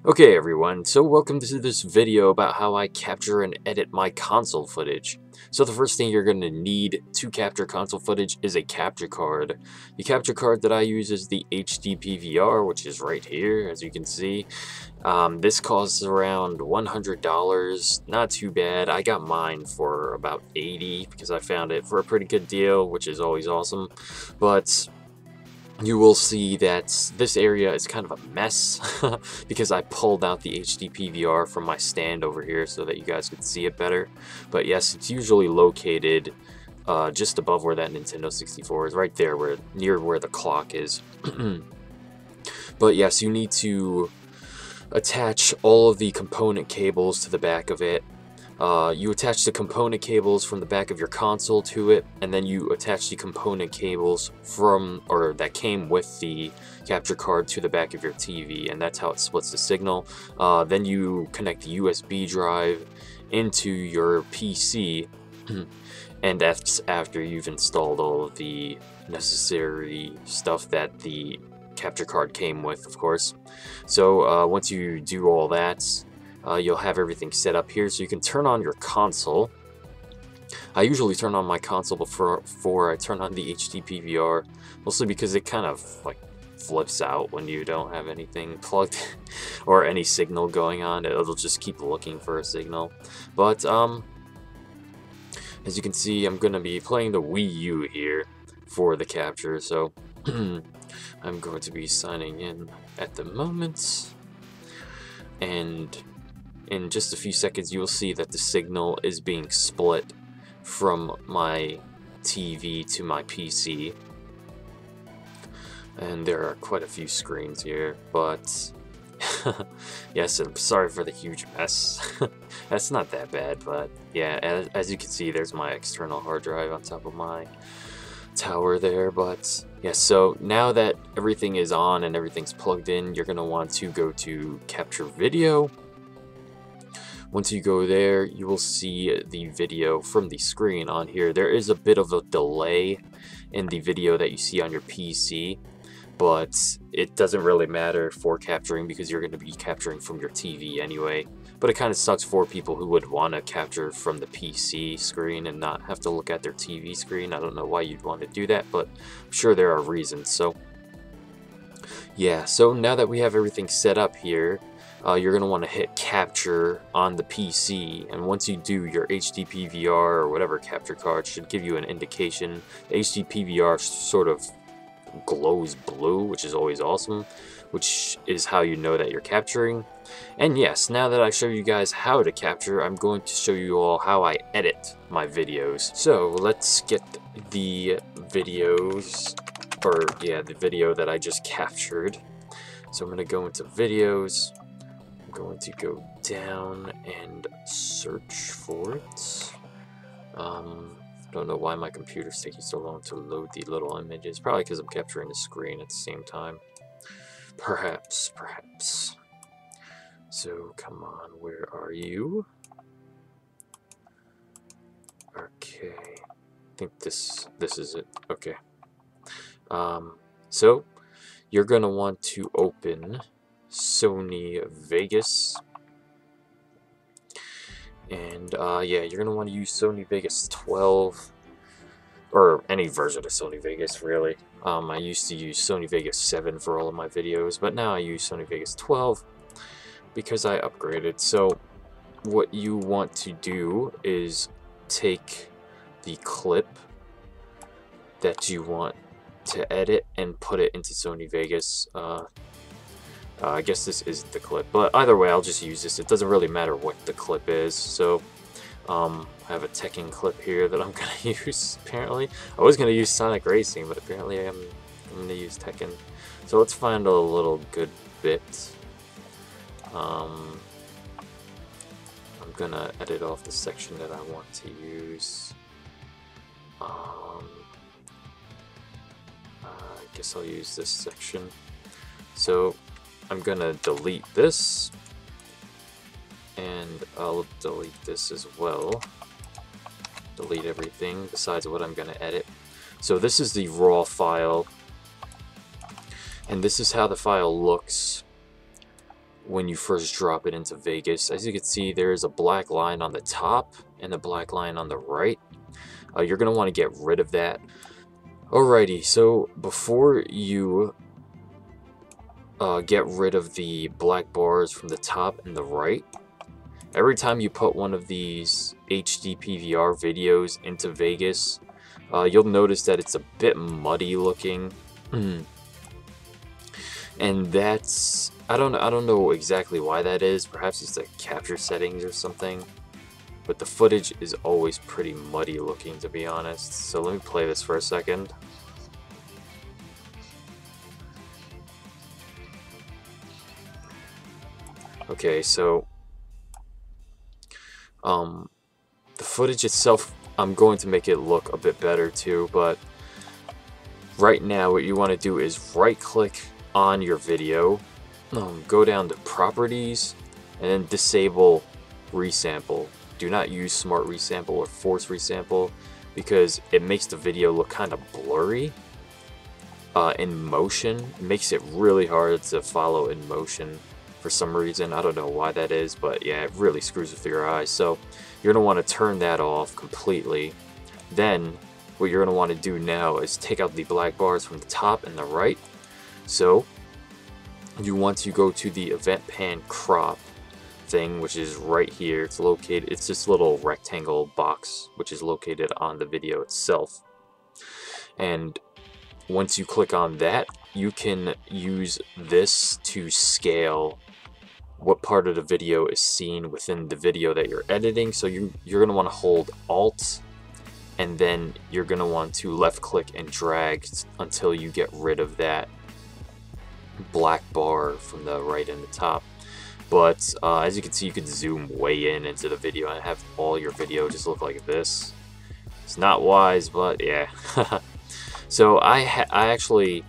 Okay everyone, so welcome to this video about how I capture and edit my console footage. So the first thing you're going to need to capture console footage is a capture card. The capture card that I use is the HD PVR, which is right here, as you can see. This costs around $100, not too bad. I got mine for about $80 because I found it for a pretty good deal, which is always awesome. But you will see that this area is kind of a mess because I pulled out the HD PVR from my stand over here so that you guys could see it better. But yes, it's usually located just above where that Nintendo 64 is, right there, near where the clock is. But yes, you need to attach all of the component cables to the back of it. You attach the component cables from the back of your console to it, and then you attach the component cables that came with the capture card to the back of your TV, and that's how it splits the signal. Then you connect the USB drive into your PC, and that's after you've installed all of the necessary stuff that the capture card came with, of course. So once you do all that, you'll have everything set up here so you can turn on your console. I usually turn on my console before I turn on the HD PVR, mostly because it kind of like flips out when you don't have anything plugged or any signal going on. It'll just keep looking for a signal. But as you can see, I'm gonna be playing the Wii U here for the capture, so I'm going to be signing in at the moment, and in just a few seconds you will see that the signal is being split from my TV to my PC. And there are quite a few screens here, but yes, I'm sorry for the huge mess. That's not that bad, but yeah, as you can see, there's my external hard drive on top of my tower there. But yeah, so now that everything is on and everything's plugged in, you're gonna want to go to capture video. Once you go there, you will see the video from the screen on here. There is a bit of a delay in the video that you see on your PC, but it doesn't really matter for capturing because you're going to be capturing from your TV anyway. But it kind of sucks for people who would want to capture from the PC screen and not have to look at their TV screen. I don't know why you'd want to do that, but I'm sure there are reasons. So yeah, so now that we have everything set up here, you're going to want to hit capture on the PC, and once you do, your HD PVR or whatever capture card should give you an indication. The HD PVR sort of glows blue, which is always awesome, which is how you know that you're capturing. And yes, now that I show you guys how to capture, I'm going to show you all how I edit my videos. So let's get the videos, or yeah, the video that I just captured. So I'm going to go into videos. I'm going to go down and search for it. I don't know why my computer's taking so long to load the little images. Probably because I'm capturing the screen at the same time. Perhaps. So come on, where are you? Okay, I think this is it. Okay. So you're gonna want to open Sony Vegas, and yeah, you're gonna want to use Sony Vegas 12, or any version of Sony Vegas really. I used to use Sony Vegas 7 for all of my videos, but now I use Sony Vegas 12 because I upgraded. So what you want to do is take the clip that you want to edit and put it into Sony Vegas. I guess this isn't the clip, but either way, I'll just use this. It doesn't really matter what the clip is. So I have a Tekken clip here that I'm gonna use. Apparently, I was gonna use Sonic Racing, but apparently I'm gonna use Tekken. So let's find a little good bit. I'm gonna edit off the section that I want to use. I guess I'll use this section. So I'm gonna delete this, and I'll delete this as well. Delete everything besides what I'm gonna edit. So this is the raw file, and this is how the file looks when you first drop it into Vegas. As you can see, there is a black line on the top and a black line on the right. You're going to want to get rid of that. Alrighty, so before you get rid of the black bars from the top and the right, every time you put one of these HD PVR videos into Vegas, you'll notice that it's a bit muddy looking. And that's, I don't know exactly why that is. Perhaps it's the capture settings or something. But the footage is always pretty muddy looking, to be honest. So let me play this for a second. Okay, so the footage itself, I'm going to make it look a bit better too, but right now what you want to do is right click on your video, go down to properties, and then disable resample. Do not use smart resample or force resample because it makes the video look kind of blurry in motion. It makes it really hard to follow in motion for some reason. I don't know why that is, but yeah, it really screws with your eyes. So you're going to want to turn that off completely. Then what you're going to want to do now is take out the black bars from the top and the right. So you want to go to the event pan crop thing, which is right here. It's located, it's this little rectangle box which is located on the video itself. And once you click on that, you can use this to scale what part of the video is seen within the video that you're editing. So you're going to want to hold Alt, and then you're going to want to left click and drag until you get rid of that black bar from the right and the top. But as you can see, you can zoom way in into the video and have all your video just look like this. It's not wise, but yeah. So I actually,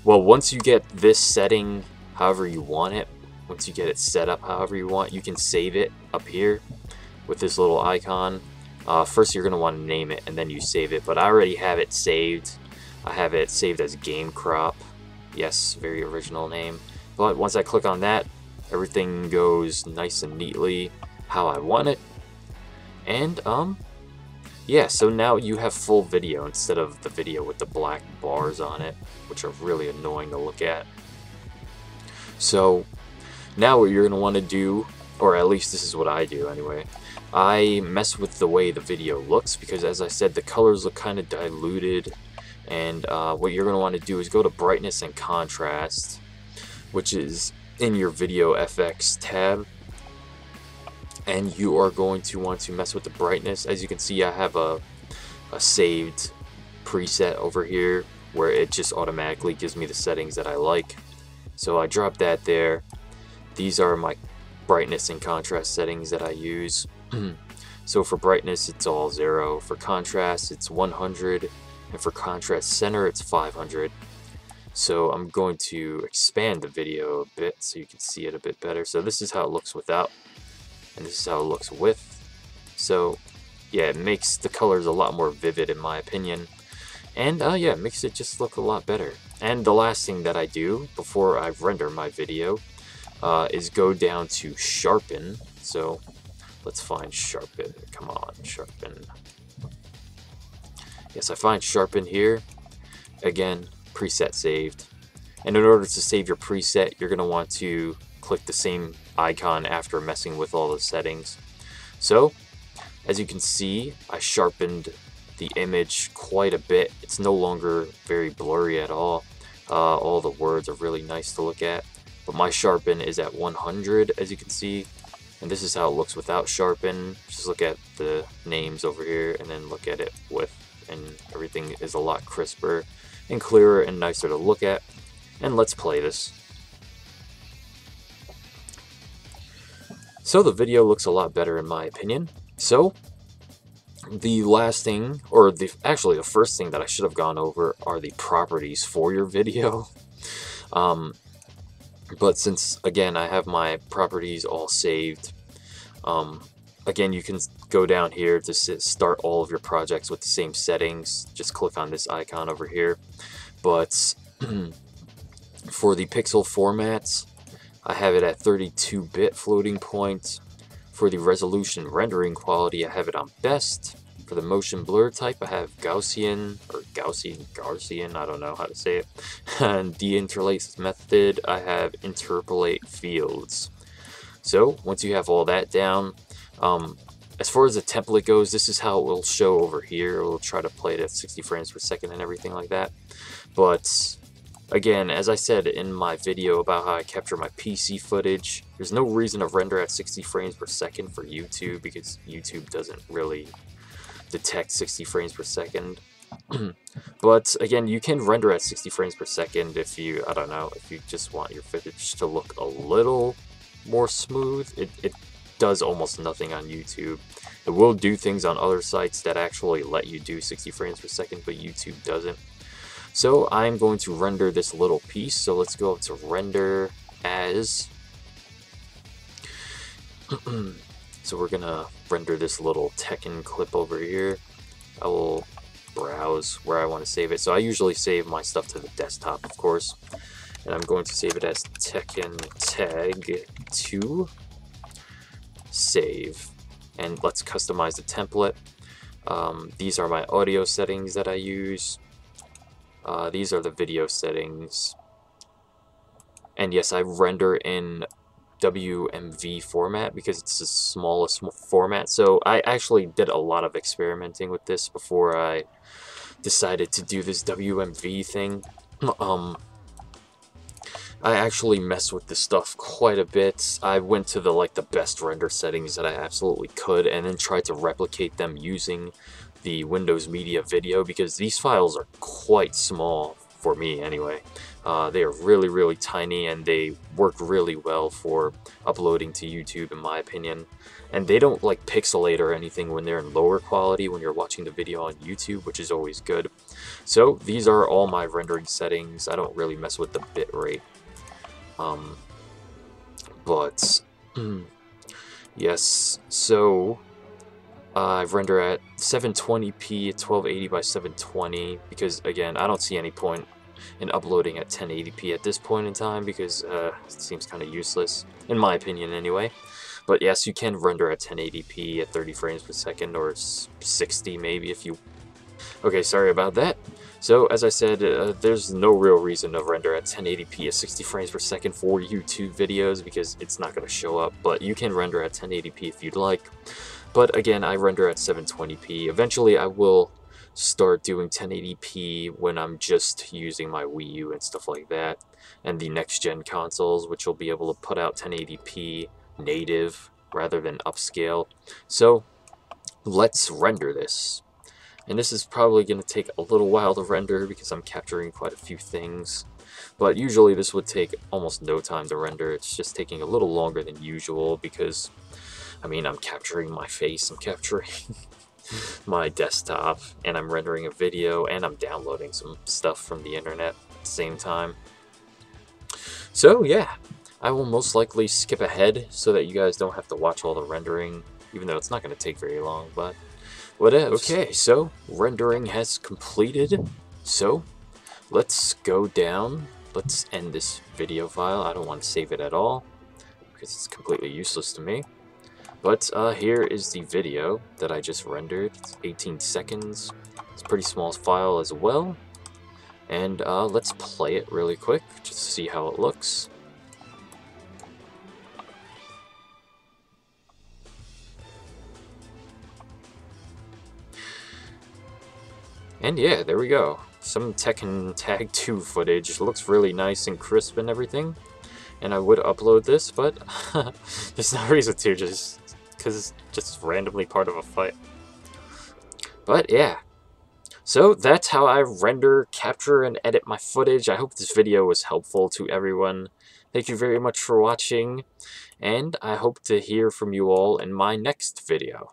well, once you get this setting however you want it, once you get it set up however you want, you can save it up here with this little icon. First you're going to want to name it and then you save it, but I already have it saved. I have it saved as Game Crop. Yes, very original name. But once I click on that, everything goes nice and neatly how I want it. And yeah, so now you have full video instead of the video with the black bars on it, which are really annoying to look at. So now what you're going to want to do, or at least this is what I do anyway, I mess with the way the video looks because, as I said, the colors look kind of diluted. And what you're going to want to do is go to brightness and contrast, which is in your Video FX tab, and you are going to want to mess with the brightness. As you can see, I have a saved preset over here where it just automatically gives me the settings that I like. So I drop that there. These are my brightness and contrast settings that I use. So for brightness, it's all 0. For contrast, it's 100. And for contrast center, it's 500. So I'm going to expand the video a bit so you can see it a bit better. So this is how it looks without, and this is how it looks with. So yeah, it makes the colors a lot more vivid in my opinion. And yeah, it makes it just look a lot better. And the last thing that I do before I render my video is go down to sharpen. So let's find sharpen. Come on, sharpen. Yes, I find sharpen here. Again, preset saved. And in order to save your preset, you're going to want to click the same icon after messing with all the settings. So, as you can see, I sharpened the image quite a bit. It's no longer very blurry at all. All the words are really nice to look at. But my sharpen is at 100, as you can see. And this is how it looks without sharpen. Just look at the names over here and then look at it with, and everything is a lot crisper and clearer and nicer to look at. And let's play this. So the video looks a lot better in my opinion. So the last thing, or actually the first thing that I should have gone over are the properties for your video. But since, again, I have my properties all saved, again, you can go down here to start all of your projects with the same settings. Just click on this icon over here. But for the pixel formats, I have it at 32-bit floating point. For the resolution rendering quality, I have it on best. For the motion blur type, I have Gaussian, or Gaussian, I don't know how to say it. And deinterlace method, I have interpolate fields. So, once you have all that down, as far as the template goes, this is how it will show over here. We'll try to play it at 60 frames per second and everything like that. But again, as I said in my video about how I capture my PC footage, there's no reason to render at 60 frames per second for YouTube, because YouTube doesn't really detect 60 frames per second. But again, you can render at 60 frames per second if you, I don't know, if you just want your footage to look a little more smooth. It does almost nothing on YouTube. It will do things on other sites that actually let you do 60 frames per second, but YouTube doesn't. So I'm going to render this little piece. So let's go up to render as. So we're gonna render this little Tekken clip over here. I will browse where I want to save it. So I usually save my stuff to the desktop, of course. And I'm going to save it as Tekken Tag 2. Save. And let's customize the template. These are my audio settings that I use. These are the video settings. And yes, I render in WMV format because it's the smallest format. So I actually did a lot of experimenting with this before I decided to do this WMV thing. I actually messed with this stuff quite a bit. I went to the best render settings that I absolutely could, and then tried to replicate them using the Windows Media Video, because these files are quite small for me anyway. They are really, really tiny, and they work really well for uploading to YouTube, in my opinion. And they don't like pixelate or anything when they're in lower quality when you're watching the video on YouTube, which is always good. So these are all my rendering settings. I don't really mess with the bitrate. But yes, so I render at 720p at 1280 by 720 because, again, I don't see any point in uploading at 1080p at this point in time, because it seems kind of useless, in my opinion anyway. But yes, you can render at 1080p at 30 frames per second, or 60 maybe if you... Okay, sorry about that. So, as I said, there's no real reason to render at 1080p at 60 frames per second for YouTube videos, because it's not going to show up. But you can render at 1080p if you'd like. But again, I render at 720p. Eventually, I will start doing 1080p when I'm just using my Wii U and stuff like that, and the next-gen consoles, which will be able to put out 1080p native rather than upscale. So, let's render this. And this is probably going to take a little while to render because I'm capturing quite a few things. But usually this would take almost no time to render. It's just taking a little longer than usual because, I mean, I'm capturing my face, I'm capturing my desktop, and I'm rendering a video, and I'm downloading some stuff from the internet at the same time. So yeah, I will most likely skip ahead so that you guys don't have to watch all the rendering, even though it's not going to take very long, but whatever. Okay, so rendering has completed. So let's go down. Let's end this video file. I don't want to save it at all because it's completely useless to me. But here is the video that I just rendered. It's 18 seconds. It's a pretty small file as well. And let's play it really quick just to see how it looks. And yeah, there we go. Some Tekken Tag 2 footage. It looks really nice and crisp and everything. And I would upload this, but there's no reason to, just because it's just randomly part of a fight. But yeah. So that's how I render, capture, and edit my footage. I hope this video was helpful to everyone. Thank you very much for watching, and I hope to hear from you all in my next video.